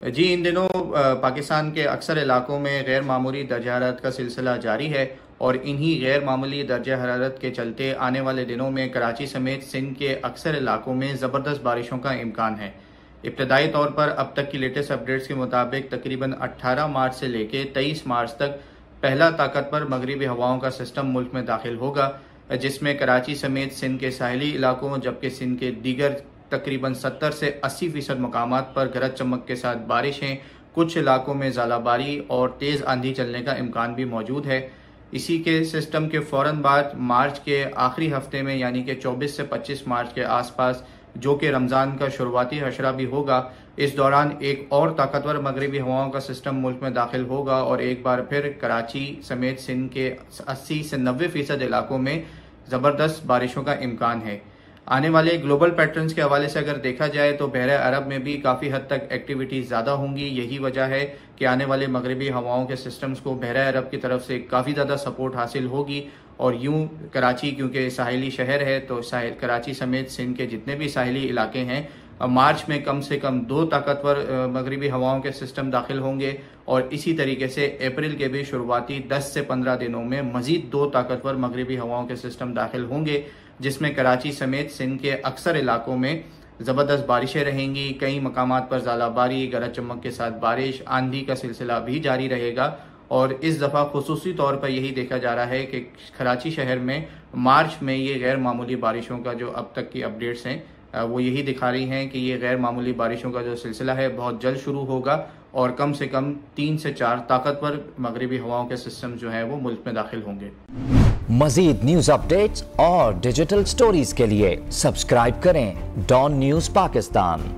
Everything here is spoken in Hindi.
जी, इन दिनों पाकिस्तान के अक्सर इलाकों में गैर मामूली दर्जा हरारत का सिलसिला जारी है और इन्हीं गैर मामूली दर्जा हरारत के चलते आने वाले दिनों में कराची समेत सिंध के अक्सर इलाकों में ज़बरदस्त बारिशों का इम्कान है। इब्तदाई तौर पर अब तक की लेटेस्ट अपडेट्स के मुताबिक तकरीबन 18 मार्च से लेकर 23 मार्च तक पहला ताकतवर मगरिबी हवाओं का सिस्टम मुल्क में दाखिल होगा, जिसमें कराची समेत सिंध के साहली इलाकों जबकि सिंध के दीगर तकरीबन 70 से 80% मकामात पर गरज चमक के साथ बारिशें, कुछ इलाकों में ज़ालाबारी और तेज़ आंधी चलने का इम्कान भी मौजूद है। इसी के सिस्टम के फ़ौरन बाद मार्च के आखिरी हफ्ते में यानी कि 24 से 25 मार्च के आसपास, जो कि रमज़ान का शुरुआती हशरा भी होगा, इस दौरान एक और ताकतवर मगरबी हवाओं का सिस्टम मुल्क में दाखिल होगा और एक बार फिर कराची समेत सिंध के 80 से 90% इलाकों में ज़बरदस्त बारिशों का इम्कान है। आने वाले ग्लोबल पैटर्न्स के हवाले से अगर देखा जाए तो बहरे अरब में भी काफ़ी हद तक एक्टिविटीज़ ज़्यादा होंगी। यही वजह है कि आने वाले मगरबी हवाओं के सिस्टम्स को बहरे अरब की तरफ से काफ़ी ज़्यादा सपोर्ट हासिल होगी और यूं कराची क्योंकि साहिली शहर है तो कराची समेत सिंध के जितने भी साहिली इलाके हैं, मार्च में कम से कम 2 ताकतवर मगरबी हवाओं के सिस्टम दाखिल होंगे और इसी तरीके से अप्रैल के भी शुरुआती 10 से 15 दिनों में मज़ीद 2 ताकतवर मगरबी हवाओं के सिस्टम दाखिल होंगे, जिसमें कराची समेत सिंध के अक्सर इलाकों में ज़बरदस्त बारिशें रहेंगी। कई मकामात पर ज़ालाबारी, गरज चमक के साथ बारिश, आंधी का सिलसिला भी जारी रहेगा और इस दफ़ा खुसूसी तौर पर यही देखा जा रहा है कि कराची शहर में मार्च में ये गैर मामूली बारिशों का जो अब तक की अपडेट्स हैं वो यही दिखा रही हैं कि ये गैर मामूली बारिशों का जो सिलसिला है बहुत जल्द शुरू होगा और कम से कम 3 से 4 ताकतवर मगरिबी हवाओं के सिस्टम जो हैं वो मुल्क में दाखिल होंगे। मजीद न्यूज अपडेट्स और डिजिटल स्टोरीज के लिए सब्सक्राइब करें डॉन न्यूज पाकिस्तान।